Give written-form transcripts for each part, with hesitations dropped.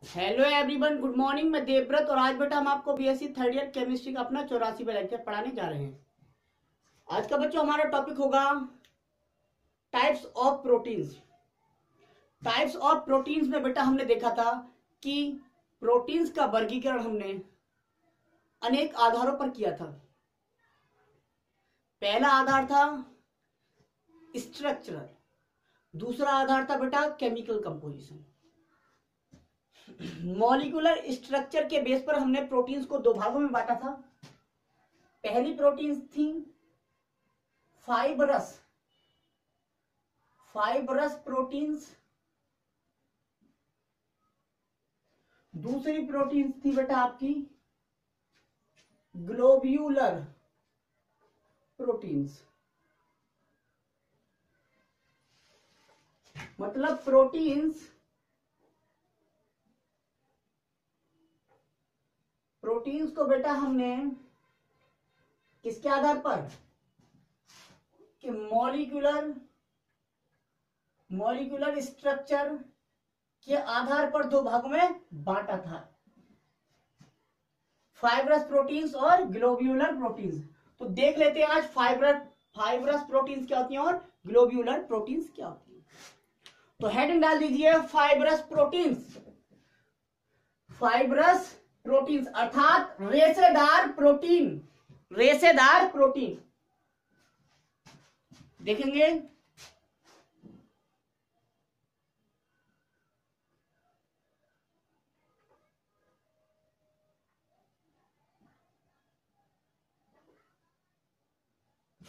Hello everyone, good morning. मैं देवव्रत और आज बेटा हम आपको बीएससी थर्ड ईयर केमिस्ट्री का अपना 84वां लेक्चर पढ़ाने जा रहे हैं। आज का बच्चों हमारा टॉपिक होगा types of proteins. Types of proteins में बेटा हमने देखा था कि प्रोटीन्स का वर्गीकरण हमने अनेक आधारों पर किया था। पहला आधार था स्ट्रक्चरल, दूसरा आधार था बेटा केमिकल कंपोजिशन। मॉलिक्यूलर स्ट्रक्चर के बेस पर हमने प्रोटीन्स को दो भागों में बांटा था। पहली प्रोटीन्स थी फाइबरस प्रोटीन्स, दूसरी प्रोटीन्स थी बेटा आपकी ग्लोब्यूलर प्रोटीन्स। मतलब प्रोटीन्स को बेटा हमने किसके आधार पर कि मॉलिक्यूलर स्ट्रक्चर के आधार पर दो भागों में बांटा था, फाइब्रस प्रोटीन्स और ग्लोब्यूलर प्रोटीन्स। तो देख लेते हैं आज फाइब्रस प्रोटीन्स क्या होती हैं और ग्लोब्यूलर प्रोटीन्स क्या होती हैं। तो हेडिंग डाल दीजिए फाइब्रस प्रोटीन्स अर्थात रेशेदार प्रोटीन देखेंगे।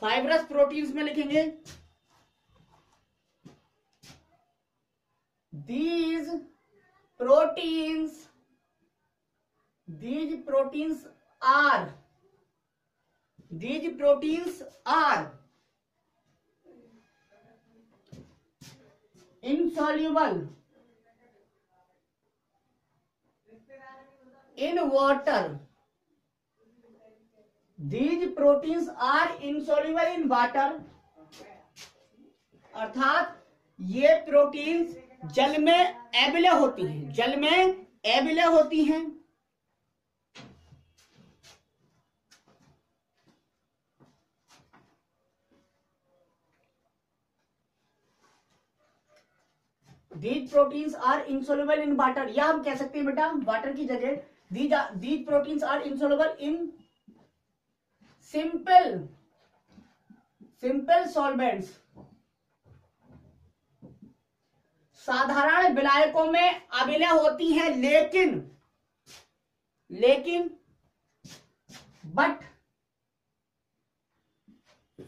फाइब्रस प्रोटीन्स में लिखेंगे these proteins are insoluble in water. These proteins are insoluble in water, अर्थात ये प्रोटीन्स जल में एबिले होती हैं। These proteins are insoluble in water, या हम कह सकते हैं बेटा वाटर की जगह these proteins are insoluble in simple solvents। साधारण विलायकों में अबिले होती हैं लेकिन बट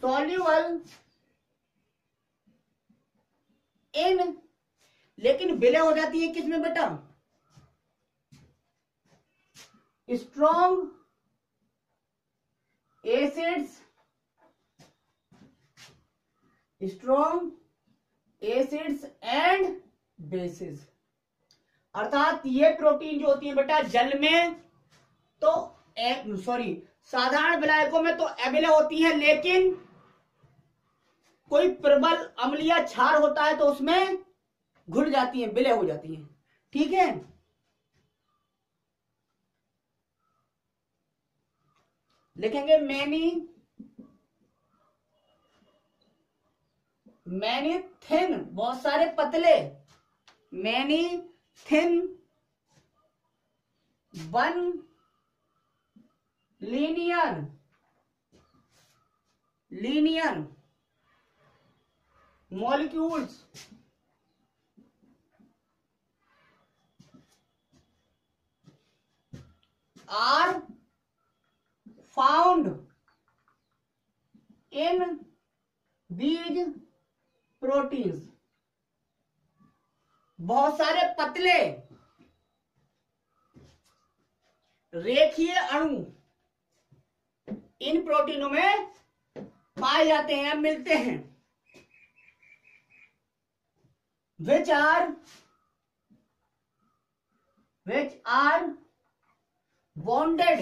सॉल्यूबल इन, लेकिन विलय हो जाती है किसमें बेटा स्ट्रॉन्ग एसिड्स एंड बेसिस। अर्थात ये प्रोटीन जो होती है बेटा जल में तो साधारण विलायकों में तो एबिले होती है, लेकिन कोई प्रबल अम्लीय क्षार होता है तो उसमें घुल जाती हैं, विलय हो जाती हैं। ठीक है, लिखेंगे मैनी थिन, बहुत सारे पतले, many thin one linear molecules are found in these proteins। बहुत सारे पतले रेखीय अणु इन प्रोटीनों में पाए जाते हैं, मिलते हैं। which are बॉन्डेड,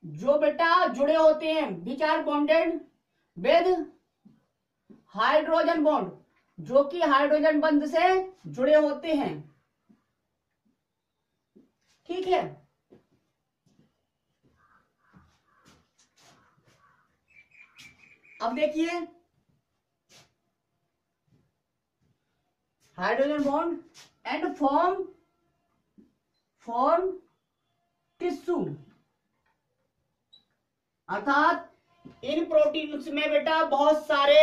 जो बेटा जुड़े होते हैं, which are bonded with hydrogen bond, जो कि हाइड्रोजन बंध से जुड़े होते हैं। ठीक है। अब देखिए, hydrogen bond and form tissue, अर्थात इन प्रोटीन्स में बेटा बहुत सारे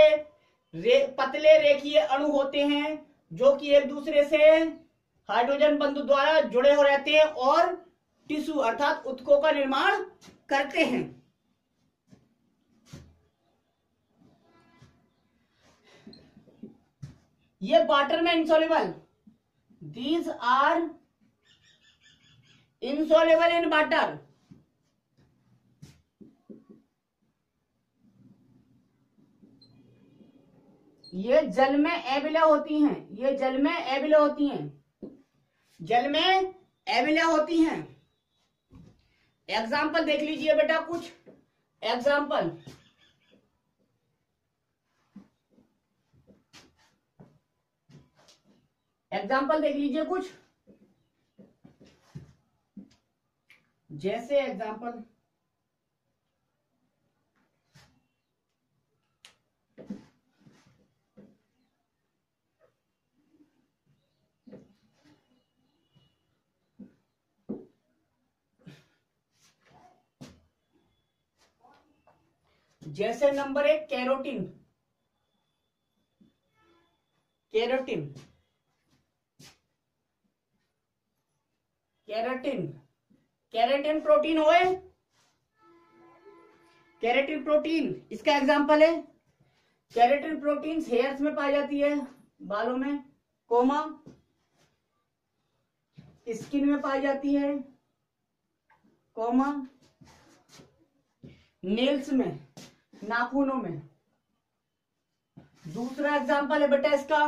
पतले रेखीय अणु होते हैं जो कि एक दूसरे से हाइड्रोजन बंधु द्वारा जुड़े हो रहते हैं और टिश्यू अर्थात ऊतकों का निर्माण करते हैं। ये वाटर में insoluble, these are insoluble in water. ये जल में एविला होती हैं, ये जल में एविला होती हैं, जल में एविला होती हैं। एग्जाम्पल देख लीजिए बेटा, कुछ एग्जाम्पल। एग्जाम्पल देख लीजिए कुछ, जैसे एग्जाम्पल जैसे number 1 carotene. Carotene keratin keratin protein होए, कैरेटिन प्रोटीन इसका एग्जांपल है। कैरेटिन प्रोटीन हेयर्स में पाई जाती है, बालों में, कोमा स्किन में पाई जाती है, कोमा नेल्स में, नाखूनों में। दूसरा एग्जांपल है बेटा इसका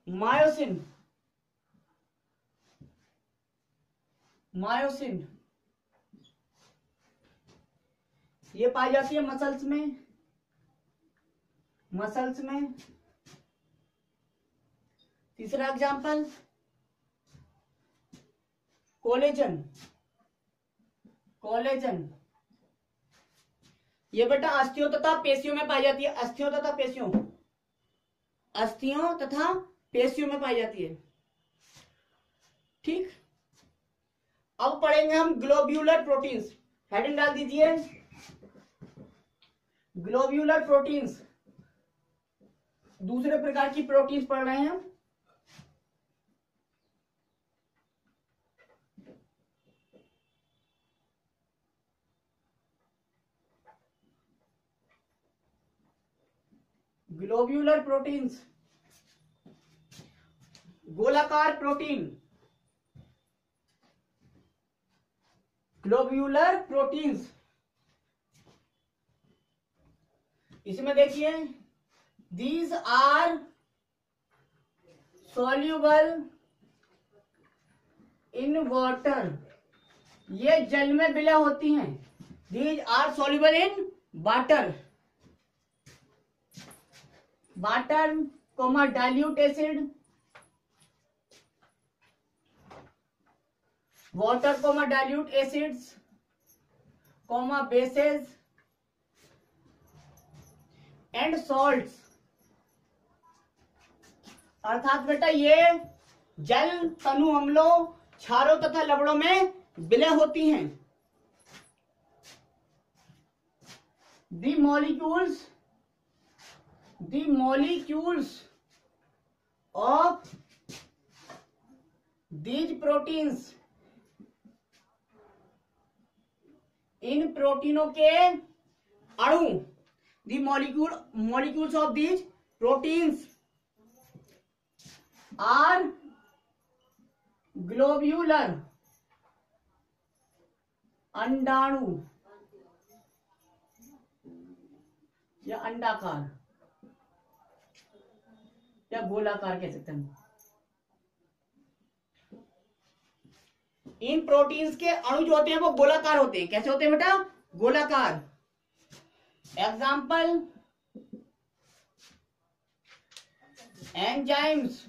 मायोसिन। मायोसिन ये पाई जाती है मसल्स में, मसल्स में। तीसरा एग्जांपल कोलेजन। कोलेजन ये बेटा अस्थियों तथा पेशियों में पाई जाती है, अस्थियों तथा पेशियों, अस्थियों तथा पेशियों में पाई जाती है। ठीक, अब पढ़ेंगे हम ग्लोब्यूलर प्रोटीन्स। हेडिंग डाल दीजिए ग्लोब्यूलर प्रोटीन्स। दूसरे प्रकार की प्रोटीन्स पढ़ रहे हैं हम। ग्लोब्यूलर प्रोटीन्स, गोलाकार प्रोटीन, ग्लोब्यूलर प्रोटीन्स। इसमें देखिए these are soluble in water, ये जल में विलय होती हैं। These are soluble in water, water comma dilute acid, water comma dilute acids comma bases and salts. अर्थात बेटा ये जल, तनु अम्लों, क्षारों तथा लवणों में विलय होती हैं। The molecules of these proteins, इन प्रोटीनों के अणु, the molecules of these proteins are globular, अंडाणु या अंडाकार या गोलाकार कह सकते हैं। इन प्रोटीन्स के अणु जो होते हैं वो गोलाकार होते हैं। कैसे होते हैं बेटा? गोलाकार। एग्जाम्पल एंजाइम्स,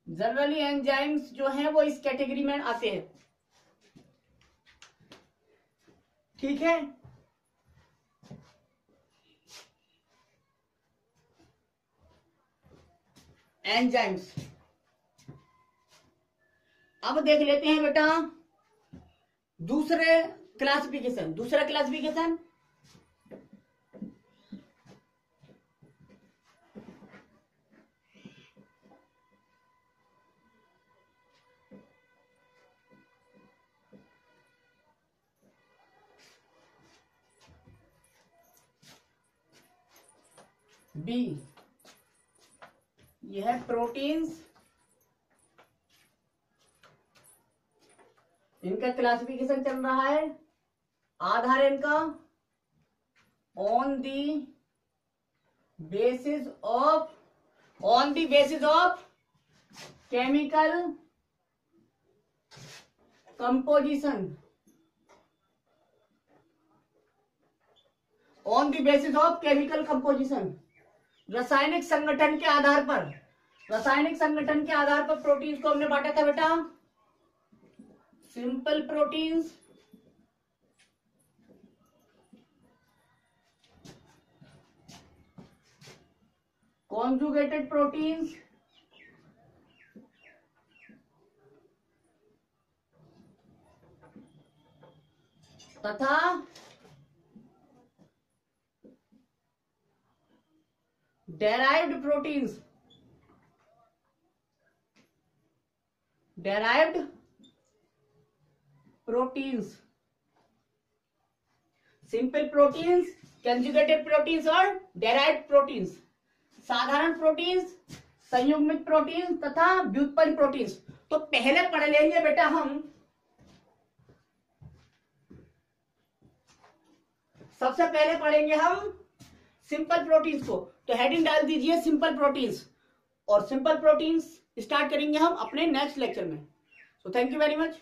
जनरली एंजाइम्स जो हैं वो इस कैटेगरी में आते हैं। ठीक है। एंजाइम्स। अब देख लेते हैं बेटा दूसरा क्लासिफिकेशन। बी, यह है प्रोटीन्स। इनका क्लासिफिकेशन चल रहा है, आधार इनका on the basis of chemical composition. On the basis of chemical composition, रासायनिक संगठन के आधार पर प्रोटीन्स को हमने बांटा था बेटा सिंपल प्रोटीन्स, कॉन्जुगेटेड प्रोटीन्स तथा derived proteins, simple proteins, conjugated proteins और डेराइव्ड प्रोटीन्स। साधारण प्रोटीन्स, संयुग्मित प्रोटीन्स तथा व्युत्पन्न प्रोटीन्स। तो पहले पढ़ लेंगे बेटा हम सबसे पहले पढ़ेंगे हम सिंपल प्रोटीन्स को। तो हेडिंग डाल दीजिए सिंपल प्रोटीन्स, और सिंपल प्रोटीन्स स्टार्ट करेंगे हम अपने नेक्स्ट लेक्चर में। So thank you very much.